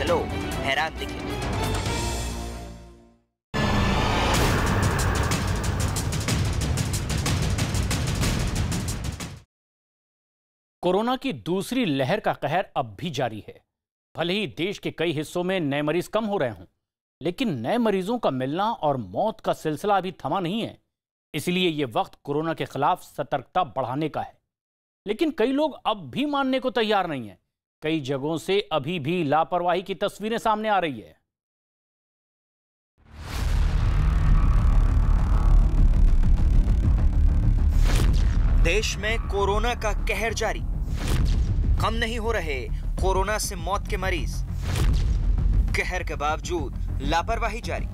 से लोग हैरान दिखे। कोरोना की दूसरी लहर का कहर अब भी जारी है। भले ही देश के कई हिस्सों में नए मरीज कम हो रहे हों, लेकिन नए मरीजों का मिलना और मौत का सिलसिला अभी थमा नहीं है। इसलिए ये वक्त कोरोना के खिलाफ सतर्कता बढ़ाने का है। लेकिन कई लोग अब भी मानने को तैयार नहीं हैं। कई जगहों से अभी भी लापरवाही की तस्वीरें सामने आ रही है। देश में कोरोना का कहर जारी, कम नहीं हो रहे कोरोना से मौत के मरीज, कहर के बावजूद लापरवाही जारी।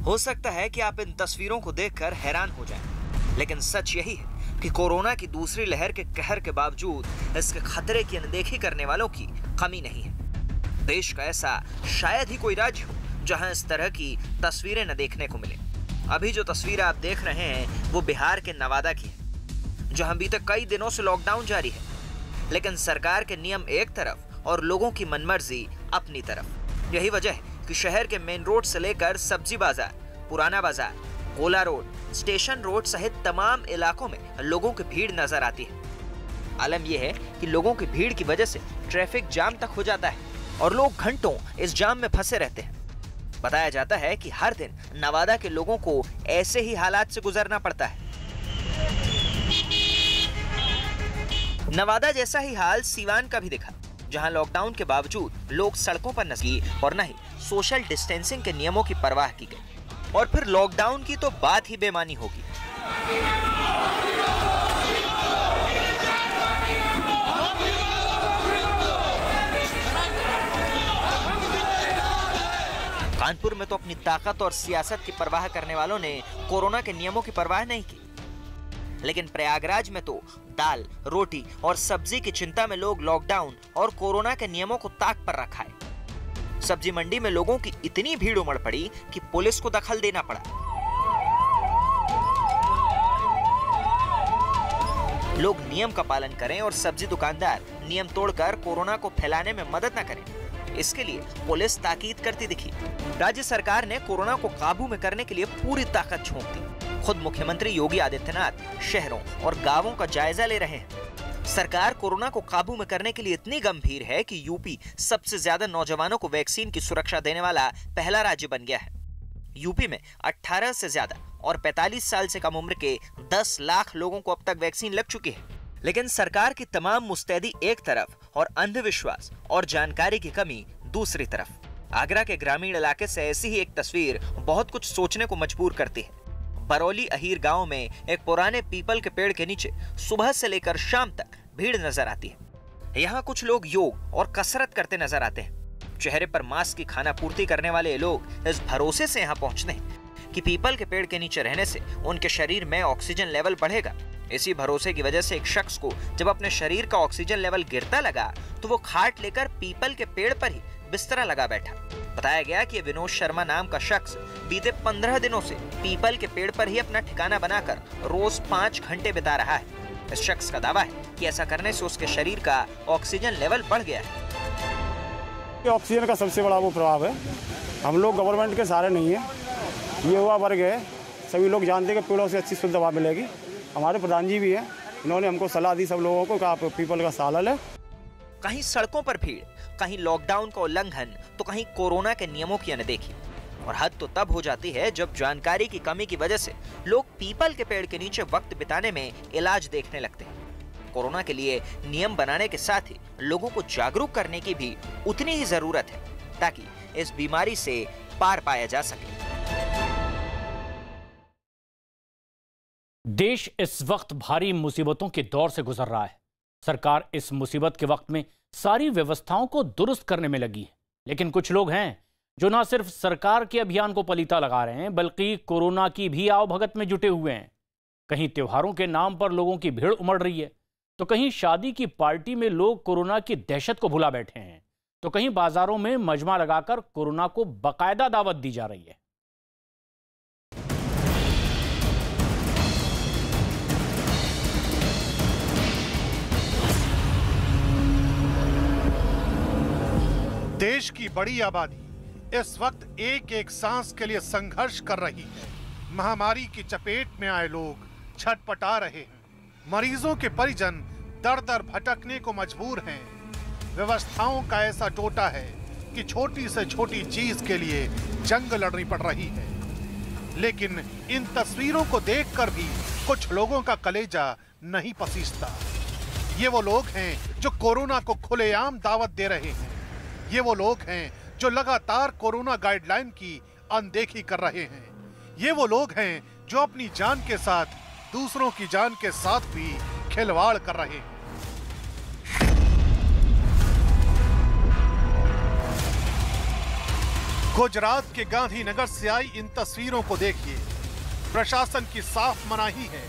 हो सकता है कि आप इन तस्वीरों को देखकर हैरान हो जाएं, लेकिन सच यही है कि कोरोना की दूसरी लहर के कहर के बावजूद इसके खतरे की अनदेखी करने वालों की कमी नहीं है। देश का ऐसा शायद ही कोई राज्य हो जहां इस तरह की तस्वीरें न देखने को मिले। अभी जो तस्वीर आप देख रहे हैं वो बिहार के नवादा की है, जहां बीते कई दिनों से लॉकडाउन जारी है, लेकिन सरकार के नियम एक तरफ और लोगों की मनमर्जी अपनी तरफ। यही वजह है कि शहर के मेन रोड से लेकर सब्जी बाजार, पुराना बाजार, गोला रोड, स्टेशन रोड सहित तमाम इलाकों में लोगों की भीड़ नजर आती है। आलम यह है कि लोगों की भीड़ की वजह से ट्रैफिक जाम तक हो जाता है और लोग घंटों इस जाम में फंसे रहते हैं। बताया जाता है कि हर दिन नवादा के लोगों को ऐसे ही हालात से गुजरना पड़ता है। नवादा जैसा ही हाल सीवान का भी दिखा, जहां लॉकडाउन के बावजूद लोग सड़कों पर नजर और न ही सोशल डिस्टेंसिंग के नियमों की परवाह की गई। और फिर लॉकडाउन की तो बात ही बेमानी होगी। कानपुर में तो अपनी ताकत और सियासत की परवाह करने वालों ने कोरोना के नियमों की परवाह नहीं की, लेकिन प्रयागराज में तो दाल, रोटी और सब्जी की चिंता में लोग लॉकडाउन और कोरोना के नियमों को ताक पर रखा है। सब्जी मंडी में लोगों की इतनी भीड़ उमड़ पड़ी कि पुलिस को दखल देना पड़ा। लोग नियम का पालन करें और सब्जी दुकानदार नियम तोड़कर कोरोना को फैलाने में मदद न करें, इसके लिए पुलिस ताकीद करती दिखी। राज्य सरकार ने कोरोना को काबू में करने के लिए पूरी ताकत झोंक दी। खुद मुख्यमंत्री योगी आदित्यनाथ शहरों और गांवों का जायजा ले रहे हैं। सरकार कोरोना को काबू में करने के लिए इतनी गंभीर है कि यूपी सबसे ज्यादा नौजवानों को वैक्सीन की सुरक्षा देने वाला पहला राज्य बन गया है। यूपी में 18 से ज्यादा और 45 साल से कम उम्र के 10 लाख लोगों को अब तक वैक्सीन लग चुकी है। लेकिन सरकार की तमाम मुस्तैदी एक तरफ और अंधविश्वास और जानकारी की कमी दूसरी तरफ। आगरा के ग्रामीण इलाके से ऐसी ही एक तस्वीर बहुत कुछ सोचने को मजबूर करती है। बरौली अहीर गांव में एक पुराने पीपल के पेड़ के नीचे सुबह से लेकर शाम तक भीड़ नजर आती है। यहाँ कुछ लोग योग और कसरत करते नजर आते हैं। चेहरे पर मास्क की खाना पूर्ति करने वाले लोग इस भरोसे से यहाँ पहुंचते हैं कि पीपल के पेड़ के नीचे रहने से उनके शरीर में ऑक्सीजन लेवल बढ़ेगा। इसी भरोसे की वजह से एक शख्स को जब अपने शरीर का ऑक्सीजन लेवल गिरता लगा तो वो खाट लेकर पीपल के पेड़ पर ही बिस्तरा लगा बैठा। बताया गया कि विनोद शर्मा नाम का शख्स बीते 15 दिनों से पीपल के पेड़ पर ही अपना ठिकाना बनाकर रोज 5 घंटे बिता रहा है। इस शख्स का दावा है कि ऐसा करने से उसके शरीर का ऑक्सीजन लेवल बढ़ गया है। ऑक्सीजन का सबसे बड़ा वो प्रभाव है। हम लोग गवर्नमेंट के सहारे नहीं है, ये हुआ वर्ग है। सभी लोग जानते हैं कि पेड़ों से अच्छी शुद्ध हवा मिलेगी। हमारे प्रधान जी भी हैं, इन्होंने हमको सलाह दी सब लोगों को कि आप पीपल का साला लें। कहीं सड़कों पर भीड़, कहीं लॉकडाउन का उल्लंघन, तो कहीं कोरोना के नियमों की अनदेखी। और हद तो तब हो जाती है जब जानकारी की कमी की वजह से लोग पीपल के पेड़ के नीचे वक्त बिताने में इलाज देखने लगते हैं। कोरोना के लिए नियम बनाने के साथ ही लोगों को जागरूक करने की भी उतनी ही जरूरत है ताकि इस बीमारी से पार पाया जा सके। देश इस वक्त भारी मुसीबतों के दौर से गुजर रहा है। सरकार इस मुसीबत के वक्त में सारी व्यवस्थाओं को दुरुस्त करने में लगी है, लेकिन कुछ लोग हैं जो न सिर्फ सरकार के अभियान को पलीता लगा रहे हैं बल्कि कोरोना की भी आवभगत में जुटे हुए हैं। कहीं त्योहारों के नाम पर लोगों की भीड़ उमड़ रही है, तो कहीं शादी की पार्टी में लोग कोरोना की दहशत को भुला बैठे हैं, तो कहीं बाजारों में मजमा लगाकर कोरोना को बाकायदा दावत दी जा रही है। देश की बड़ी आबादी इस वक्त एक एक सांस के लिए संघर्ष कर रही है। महामारी की चपेट में आए लोग छटपटा रहे हैं। मरीजों के परिजन दर दर भटकने को मजबूर हैं। व्यवस्थाओं का ऐसा टोटा है कि छोटी से छोटी चीज के लिए जंग लड़नी पड़ रही है। लेकिन इन तस्वीरों को देखकर भी कुछ लोगों का कलेजा नहीं पसीजता। ये वो लोग हैं जो कोरोना को खुलेआम दावत दे रहे हैं। ये वो लोग हैं जो लगातार कोरोना गाइडलाइन की अनदेखी कर रहे हैं। ये वो लोग हैं जो अपनी जान के साथ दूसरों की जान के साथ भी खिलवाड़ कर रहे हैं। गुजरात के गांधीनगर से आई इन तस्वीरों को देखिए। प्रशासन की साफ मनाही है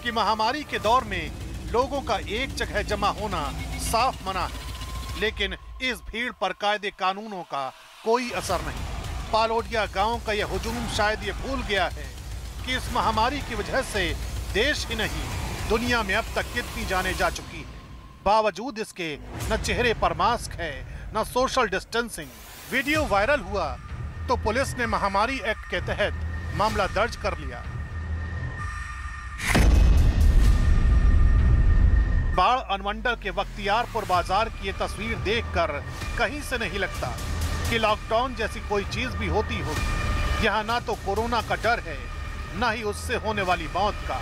कि महामारी के दौर में लोगों का एक जगह जमा होना साफ मना है, लेकिन इस भीड़ पर कायदे कानूनों का कोई असर नहीं। पालोडिया गांव का यह हुजूम शायद ये भूल गया है कि इस महामारी की वजह से देश ही नहीं दुनिया में अब तक कितनी जानें जा चुकी है। बावजूद इसके न चेहरे पर मास्क है न सोशल डिस्टेंसिंग। वीडियो वायरल हुआ तो पुलिस ने महामारी एक्ट के तहत मामला दर्ज कर लिया। बाढ़ अनुमंडल के बख्तियारपुर बाजार की ये तस्वीर देखकर कहीं से नहीं लगता कि लॉकडाउन जैसी कोई चीज भी होती होगी। यहाँ ना तो कोरोना का डर है, ना ही उससे होने वाली मौत का,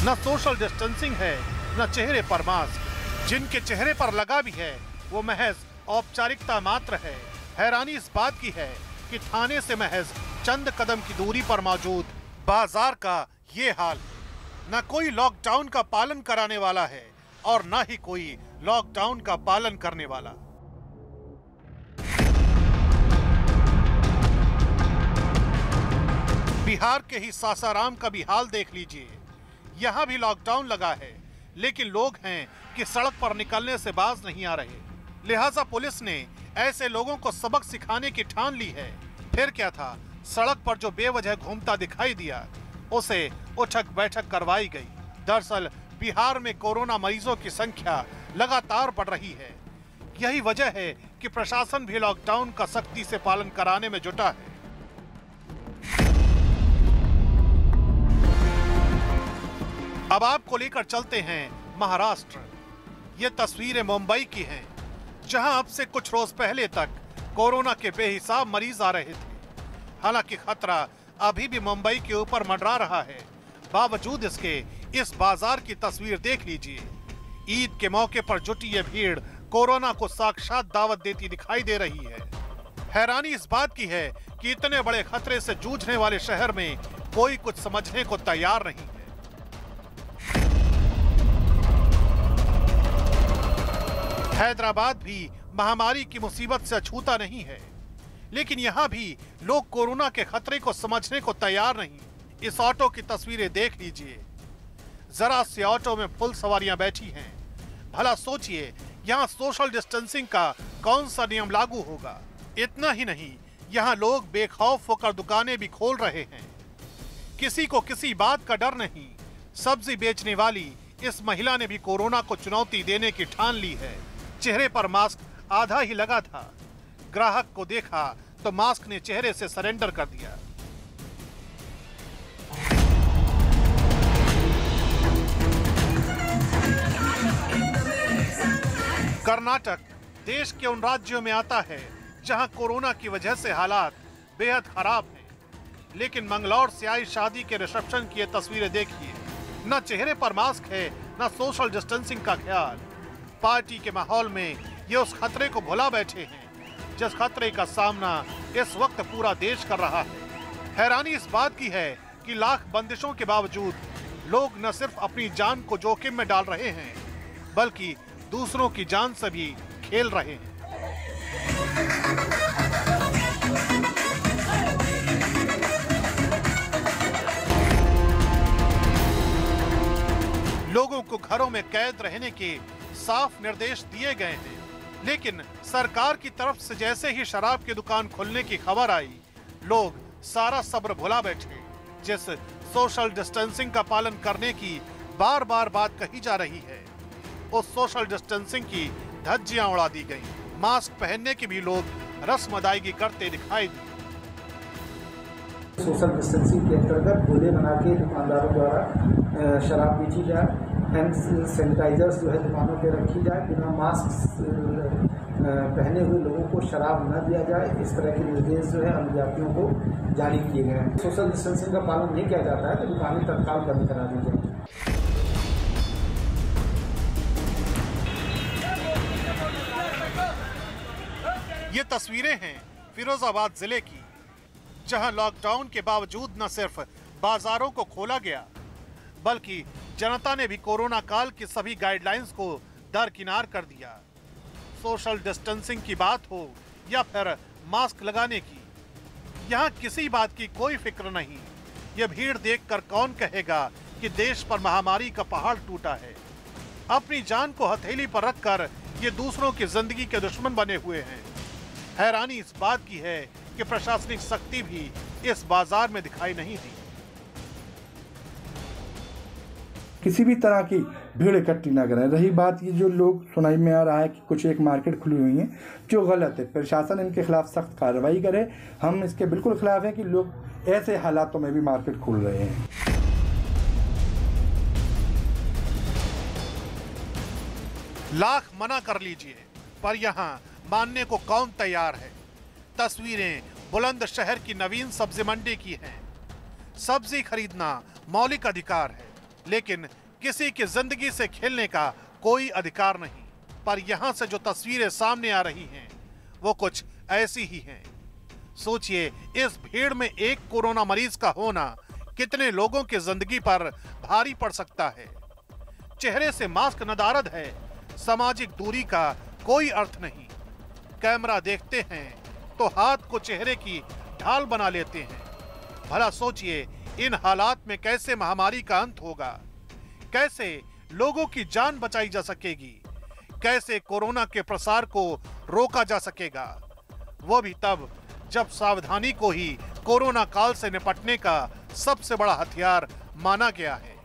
न सोशल डिस्टेंसिंग है, न चेहरे पर मास्क। जिनके चेहरे पर लगा भी है वो महज औपचारिकता मात्र है। हैरानी इस बात की है कि थाने से महज चंद कदम की दूरी पर मौजूद बाजार का ये हाल। न कोई लॉकडाउन का पालन कराने वाला है और न ही कोई लॉकडाउन का पालन करने वाला। बिहार के ही सासाराम का भी हाल देख लीजिए। यहाँ भी लॉकडाउन लगा है, लेकिन लोग हैं कि सड़क पर निकलने से बाज नहीं आ रहे। लिहाजा पुलिस ने ऐसे लोगों को सबक सिखाने की ठान ली है। फिर क्या था, सड़क पर जो बेवजह घूमता दिखाई दिया उसे उठक बैठक करवाई गई। दरअसल बिहार में कोरोना मरीजों की संख्या लगातार बढ़ रही है। यही वजह है कि प्रशासन भी लॉकडाउन का सख्ती से पालन कराने में जुटा है। अब आपको लेकर चलते हैं महाराष्ट्र। ये तस्वीरें मुंबई की हैं, जहां अब से कुछ रोज पहले तक कोरोना के बेहिसाब मरीज आ रहे थे। हालांकि खतरा अभी भी मुंबई के ऊपर मंडरा रहा है। बावजूद इसके इस बाजार की तस्वीर देख लीजिए। ईद के मौके पर जुटी ये भीड़ कोरोना को साक्षात दावत देती दिखाई दे रही है। हैरानी इस बात की है कि इतने बड़े खतरे से जूझने वाले शहर में कोई कुछ समझने को तैयार नहीं है। हैदराबाद भी महामारी की मुसीबत से अछूता नहीं है, लेकिन यहाँ भी लोग कोरोना के खतरे को समझने को तैयार नहीं। इस ऑटो की तस्वीरें देख लीजिए। जरा से ऑटो में फुल सवारियां बैठी हैं। भला सोचिए यहाँ सोशल डिस्टेंसिंग का कौन सा नियम लागू होगा। इतना ही नहीं, यहाँ लोग बेखौफ होकर दुकानें भी खोल रहे हैं। किसी को किसी बात का डर नहीं। सब्जी बेचने वाली इस महिला ने भी कोरोना को चुनौती देने की ठान ली है। चेहरे पर मास्क आधा ही लगा था। ग्राहक को देखा तो मास्क ने चेहरे से सरेंडर कर दिया। कर्नाटक देश के उन राज्यों में आता है जहां कोरोना की वजह से हालात बेहद खराब हैं। लेकिन मंगलौर से आई शादी के रिसेप्शन की ये तस्वीरें देखिए। न चेहरे पर मास्क है, न सोशल डिस्टेंसिंग का ख्याल। पार्टी के माहौल में ये उस खतरे को भुला बैठे हैं जिस खतरे का सामना इस वक्त पूरा देश कर रहा है। हैरानी इस बात की है कि लाख बंदिशों के बावजूद लोग न सिर्फ अपनी जान को जोखिम में डाल रहे हैं, बल्कि दूसरों की जान से भी खेल रहे हैं। लोगों को घरों में कैद रहने के साफ निर्देश दिए गए हैं, लेकिन सरकार की तरफ से जैसे ही शराब की दुकान खुलने की खबर आई, लोग सारा सब्र भुला बैठे। जिस सोशल डिस्टेंसिंग का पालन करने की बार बार बात कही जा रही है, उस सोशल डिस्टेंसिंग की धज्जियां उड़ा दी गई। मास्क पहनने की भी लोग रस्म अदायगी करते दिखाई दी। सोशल डिस्टेंसिंग के अंतर्गत गोले बना के दुकानदारों द्वारा शराब बेची जाए, हैंड सैनिटाइजर्स जो है दुकानों पे रखी जाए, बिना मास्क पहने हुए लोगों को शराब न दिया जाए, इस तरह के निर्देश जो है अनुज्ञातियों को जारी किए गए हैं। सोशल डिस्टेंसिंग का पालन नहीं किया जाता है तो दुकानें तत्काल बंद करा दी जाए। ये तस्वीरें हैं फिरोजाबाद जिले की, जहां लॉकडाउन के बावजूद न सिर्फ बाजारों को खोला गया बल्कि जनता ने भी कोरोना काल की सभी गाइडलाइंस को दरकिनार कर दिया। सोशल डिस्टेंसिंग की बात हो या फिर मास्क लगाने की, यहाँ किसी बात की कोई फिक्र नहीं। ये भीड़ देखकर कौन कहेगा कि देश पर महामारी का पहाड़ टूटा है। अपनी जान को हथेली पर रखकर ये दूसरों की जिंदगी के दुश्मन बने हुए हैं। हैरानी इस बात की है कि प्रशासनिक सख्ती भी इस बाजार में दिखाई नहीं दी। किसी भी तरह की भीड़ इकट्ठी ना करें। रही बात ये जो लोग सुनाई में आ रहा है कि कुछ एक मार्केट खुली हुई है, जो गलत है, प्रशासन इनके खिलाफ सख्त कार्रवाई करे। हम इसके बिल्कुल खिलाफ हैं कि लोग ऐसे हालातों में भी मार्केट खोल रहे हैं। लाख मना कर लीजिए पर यहाँ मानने को कौन तैयार है। तस्वीरें बुलंदशहर की नवीन सब्जी मंडी की हैं। सब्जी खरीदना मौलिक अधिकार है, लेकिन किसी की जिंदगी से खेलने का कोई अधिकार नहीं। पर यहाँ से जो तस्वीरें सामने आ रही हैं वो कुछ ऐसी ही हैं। सोचिए, इस भीड़ में एक कोरोना मरीज का होना कितने लोगों की जिंदगी पर भारी पड़ सकता है। चेहरे से मास्क नदारद है, सामाजिक दूरी का कोई अर्थ नहीं। कैमरा देखते हैं तो हाथ को चेहरे की ढाल बना लेते हैं। भला सोचिए, इन हालात में कैसे महामारी का अंत होगा, कैसे लोगों की जान बचाई जा सकेगी, कैसे कोरोना के प्रसार को रोका जा सकेगा, वो भी तब जब सावधानी को ही कोरोना काल से निपटने का सबसे बड़ा हथियार माना गया है।